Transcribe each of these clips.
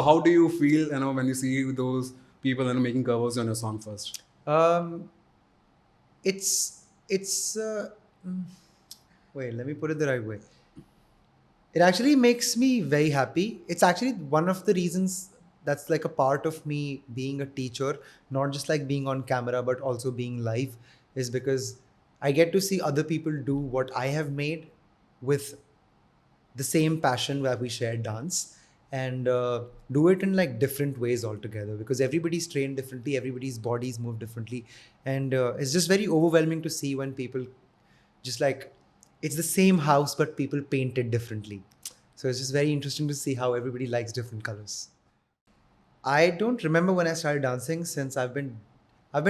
how do you feel, when you see those people making covers on your song first? Um, it's wait, let me put it the right way. It actually makes me very happy. It's actually one of the reasons that's like a part of me being a teacher, not just like being on camera, but also being live, is because I get to see other people do what I have made with the same passion that we share, dance, and do it in like different ways altogether, because everybody's trained differently, everybody's bodies move differently, and it's just very overwhelming to see when people just like, it's the same house but people paint it differently. So it's just very interesting to see how everybody likes different colors. I don't remember when I started dancing. Since I've been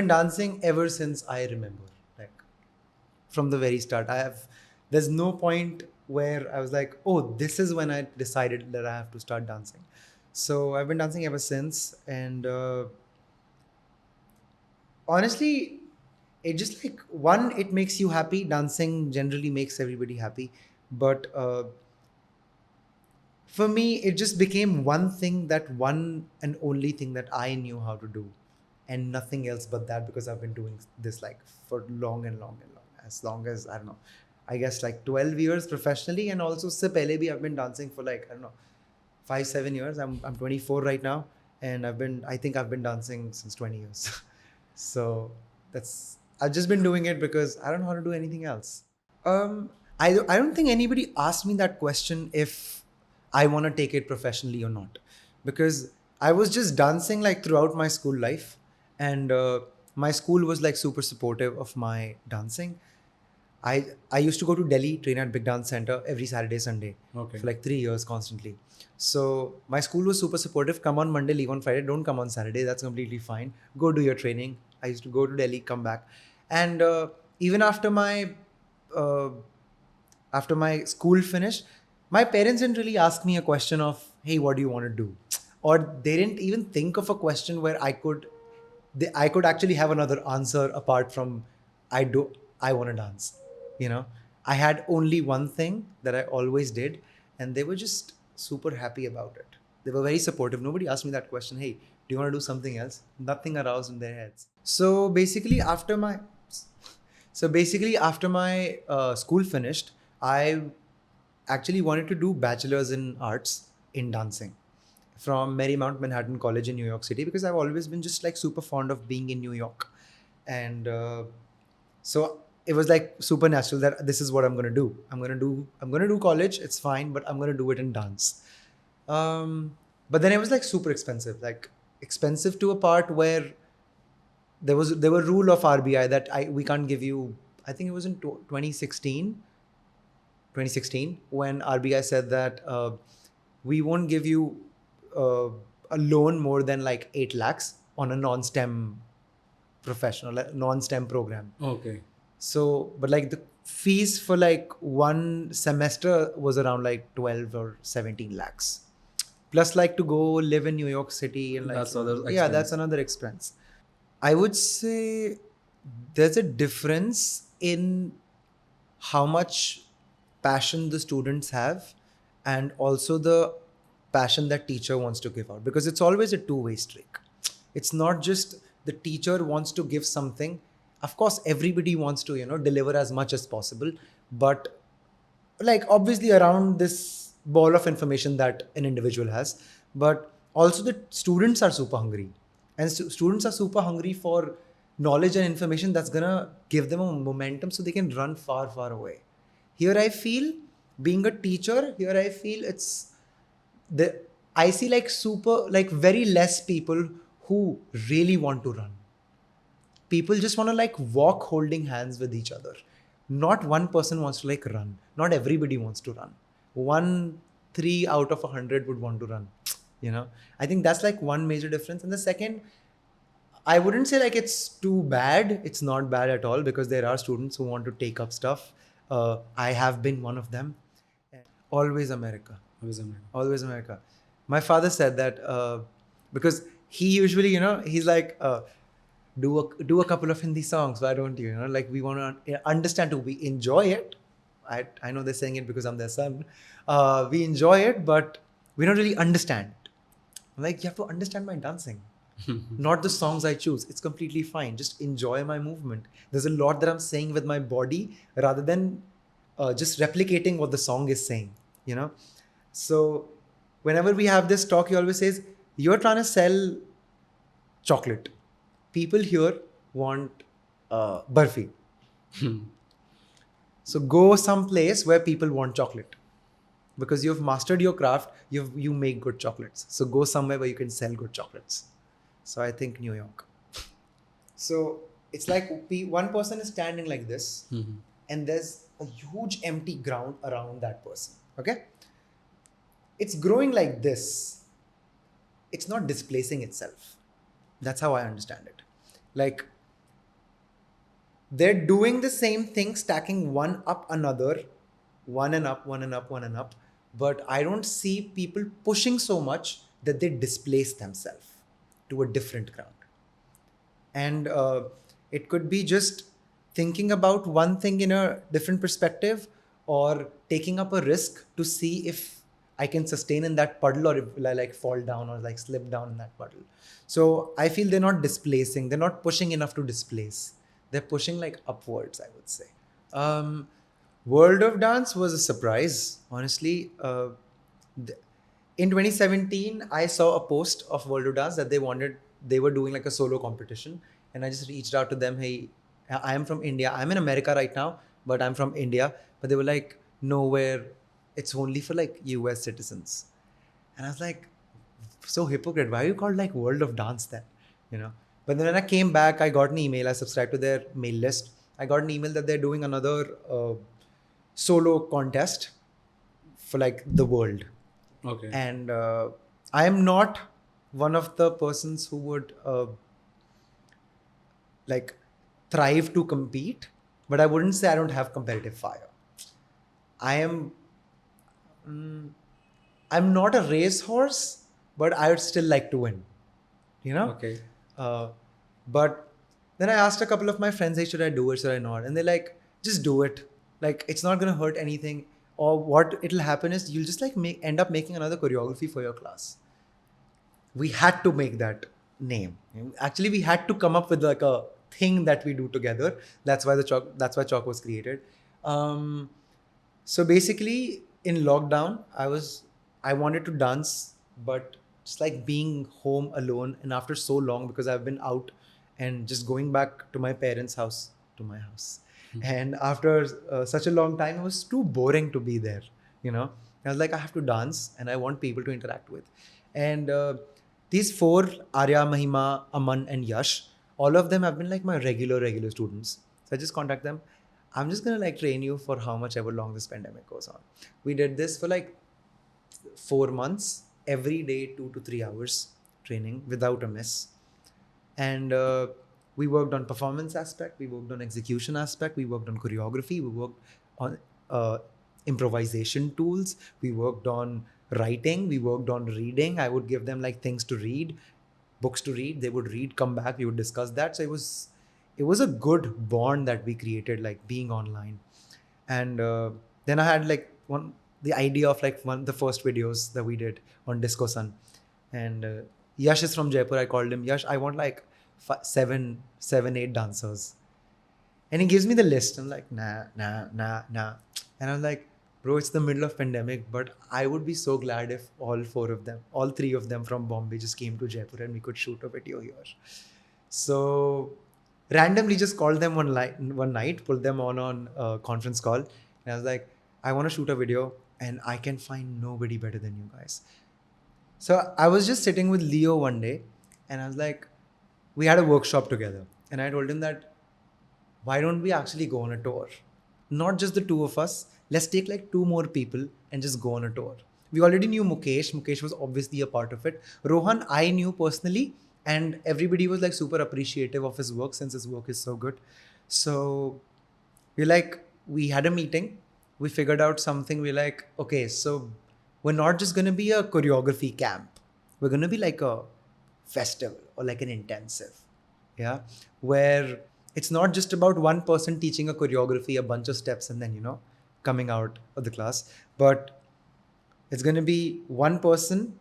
dancing ever since I remember, like from the very start. There's no point where I was like, oh, this is when I decided that I have to start dancing. So I've been dancing ever since, and honestly, it just like, one, it makes you happy. Dancing generally makes everybody happy, but for me, it just became one and only thing that I knew how to do, and nothing else but that, because I've been doing this like for long and long and long, as long as, I don't know, I guess like 12 years professionally, and also se pehle bhi I've been dancing for like, I don't know, 5-7 years. I'm 24 right now, and I think I've been dancing since 20 years. So I've just been doing it because I don't know how to do anything else. I don't think anybody asked me that question if I want to take it professionally or not, because I was just dancing like throughout my school life, and my school was like super supportive of my dancing. I used to go to Delhi, train at Big Dance Center every Saturday, Sunday, Okay. for like 3 years constantly. So my school was super supportive. Come on Monday, leave on Friday. Don't come on Saturday. That's completely fine. Go do your training. I used to go to Delhi, come back, and even uh, after my school finished, my parents didn't really ask me a question of, hey, what do you want to do? Or they didn't even think of a question where I could actually have another answer apart from, I want to dance. You know, I had only one thing that I always did, and they were just super happy about it. They were very supportive. Nobody asked me that question, hey, do you want to do something else? Nothing aroused in their heads. So basically, after my school finished, I actually wanted to do bachelor's in arts in dancing from Marymount Manhattan College in New York City, because I've always been just like super fond of being in New York, and so it was like super natural that this is what I'm gonna do. I'm gonna do college. It's fine, but I'm gonna do it in dance. But then it was like super expensive, like expensive to a part where there were rule of RBI that we can't give you. I think it was in 2016 when RBI said that we won't give you uh, a loan more than like 8 lakhs on a non-STEM professional, like non-STEM program. Okay. So, but like the fees for like one semester was around like 12 or 17 lakhs. Plus, like to go live in New York City and like, That's other yeah, expense. that's another expense. I would say there's a difference in how much passion the students have, and also the passion that teacher wants to give out, because it's always a two-way streak. It's not just the teacher wants to give something. Of course everybody wants to deliver as much as possible, but like obviously around this ball of information that an individual has, but also the students are super hungry, and students are super hungry for knowledge and information that's gonna give them a momentum so they can run far, far away. Here I feel, being a teacher, here I feel it's the I see like very less people who really want to run. People just want to like walk holding hands with each other. Not one person wants to like run. Not everybody wants to run. One, 3 out of 100 would want to run. I think that's like one major difference. And the second, I wouldn't say like it's too bad. It's not bad at all, because there are students who want to take up stuff. I have been one of them. Always America. Always America. Always America. My father said that because he usually, he's like, do a couple of Hindi songs. Why don't you? Like we want to understand too. We enjoy it. I know they're saying it because I'm their son. We enjoy it, but we don't really understand. I'm like, you have to understand my dancing, not the songs I choose. It's completely fine. Just enjoy my movement. There's a lot that I'm saying with my body rather than just replicating what the song is saying, you know? So whenever we have this talk, he always says, you're trying to sell chocolate. People here want barfi. So go someplace where people want chocolate. Because you've mastered your craft, you make good chocolates. So go somewhere where you can sell good chocolates. So I think New York. So it's like one person is standing like this, and there's a huge empty ground around that person. Okay? It's growing like this. It's not displacing itself. That's how I understand it. Like, they're doing the same thing, stacking one up another, one and up, one and up, one and up. But I don't see people pushing so much that they displace themselves to a different ground. And it could be just thinking about one thing in a different perspective, or taking up a risk to see if I can sustain in that puddle, or if I like fall down or like slip down in that puddle. So I feel they're not displacing, they're not pushing enough to displace. They're pushing like upwards, I would say. World of Dance was a surprise, honestly. In 2017, I saw a post of World of Dance that they were doing like a solo competition. And I just reached out to them. Hey, I am from India. I'm in America right now, but I'm from India. But they were like, nowhere. It's only for like US citizens. And I was like, so hypocrite. Why are you called like World of Dance then? You know? But then when I came back, I got an email. I subscribed to their mail list. I got an email that they're doing another solo contest for like the world. Okay. And I am not one of the persons who would like thrive to compete, but I wouldn't say I don't have competitive fire. I'm not a racehorse, but I would still like to win, you know? Okay. But then I asked a couple of my friends, hey, should I do it, should I not? And they're like, just do it. Like, it's not going to hurt anything. Or what it'll happen is you'll just like end up making another choreography for your class. We had to make that name. Actually, we had to come up with like a thing that we do together. That's why Chalk was created. So basically, in lockdown, I wanted to dance, but just like being home alone, and after so long, because I've been out and just going back to my parents' house, to my house. And after such a long time, it was too boring to be there, you know. I was like, I have to dance and I want people to interact with. And these four, Arya, Mahima, Aman and Yash, all of them have been like my regular students. So I just contact them. I'm just going to like train you for how much ever long this pandemic goes on. We did this for like 4 months, every day, 2 to 3 hours training without a miss. And we worked on performance aspect, we worked on execution aspect, we worked on choreography, we worked on improvisation tools, we worked on writing, we worked on reading. I would give them like things to read, books to read, they would read, come back, we would discuss that. So it was a good bond that we created, like being online. And then I had like the idea of like the first videos that we did on Disco Sun. And Yash is from Jaipur. I called him, Yash, I want like 7, 8 dancers. And he gives me the list. I'm like, nah. And I'm like, bro, it's the middle of pandemic, but I would be so glad if all 3 of them from Bombay just came to Jaipur and we could shoot a video here. So randomly just called them one night, pulled them on a conference call. And I was like, I want to shoot a video and I can find nobody better than you guys. So I was just sitting with Leo one day and I was like, we had a workshop together. And I told him that, why don't we actually go on a tour? Not just the 2 of us. Let's take like 2 more people and just go on a tour. We already knew Mukesh. Mukesh was obviously a part of it. Rohan, I knew personally, and everybody was like super appreciative of his work since his work is so good. So we had a meeting. We figured out something. We're like, okay, so we're not just going to be a choreography camp. We're going to be like a festival or like an intensive. Yeah. Where it's not just about one person teaching a choreography, a bunch of steps, and then, you know, coming out of the class. But it's going to be one person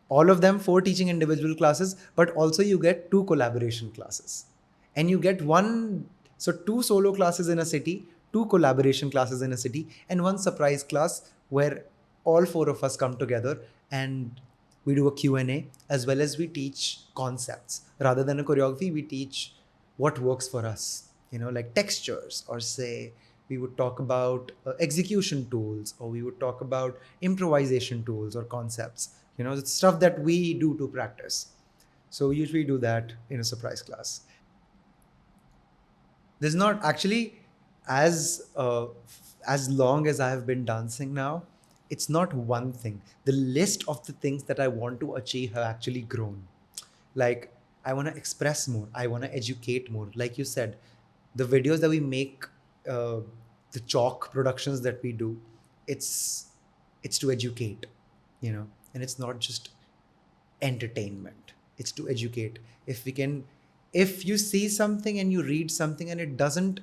all of them for teaching individual classes, but also you get 2 collaboration classes. And you get so 2 solo classes in a city, 2 collaboration classes in a city, and 1 surprise class where all 4 of us come together and we do a Q&A, as well as we teach concepts. Rather than a choreography, we teach what works for us, like textures, or say we would talk about execution tools, or we would talk about improvisation tools or concepts, the stuff that we do to practice. So we usually do that in a surprise class. There's not actually, as long as I have been dancing now, it's not one thing. The list of the things that I want to achieve have actually grown. Like, I want to express more, I want to educate more. Like you said, the videos that we make, the chalk productions that we do, it's to educate, and it's not just entertainment, it's to educate. If you see something and you read something and it doesn't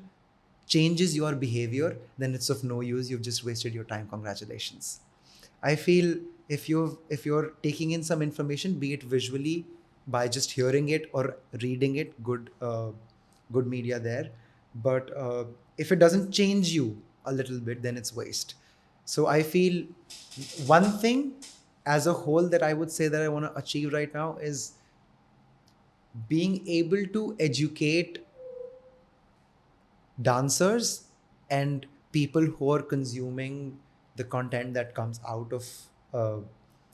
changes your behavior, then it's of no use. You've just wasted your time. Congratulations. I feel if you're taking in some information, be it visually by just hearing it or reading it, good media there. But if it doesn't change you a little bit, then it's waste. So I feel one thing as a whole that I would say that I want to achieve right now is being able to educate dancers and people who are consuming the content that comes out of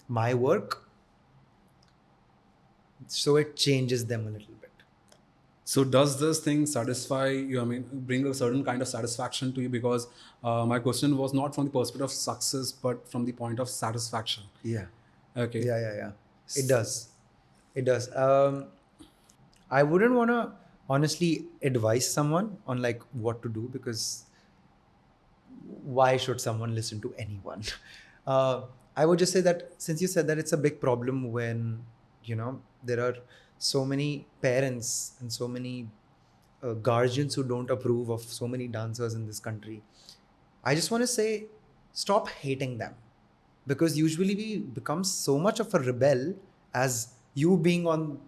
my work, so it changes them a little bit. So does this thing satisfy you? I mean, bring a certain kind of satisfaction to you? Because my question was not from the perspective of success, but from the point of satisfaction. Yeah. Okay. Yeah. It does. I wouldn't want to honestly advise someone on like what to do, because why should someone listen to anyone? I would just say that since you said that it's a big problem when, there are so many parents and so many guardians who don't approve of so many dancers in this country, I just want to say, stop hating them. Because usually we become so much of a rebel as you being on,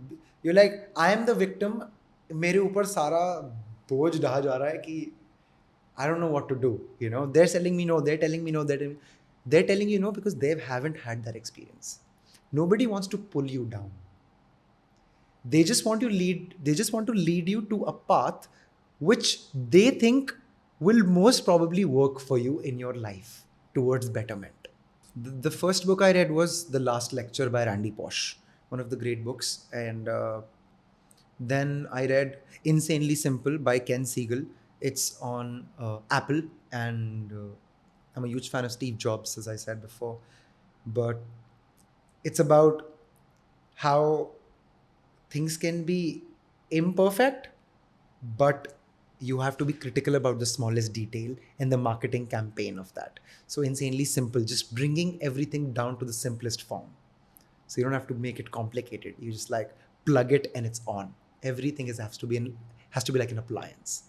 you're like, I am the victim, mere upar sara boj daha ja raha hai ki I don't know what to do. They're telling me no, they're telling me no, they're telling you no because they haven't had that experience. Nobody wants to pull you down. They just want to lead you to a path which they think will most probably work for you in your life towards betterment. The first book I read was The Last Lecture by Randy Pausch, one of the great books. And then I read Insanely Simple by Ken Siegel. It's on Apple, and I'm a huge fan of Steve Jobs, as I said before. But it's about how things can be imperfect, but you have to be critical about the smallest detail and the marketing campaign of that. So Insanely Simple, just bringing everything down to the simplest form. So you don't have to make it complicated. You just like plug it and it's on. Everything has to be like an appliance.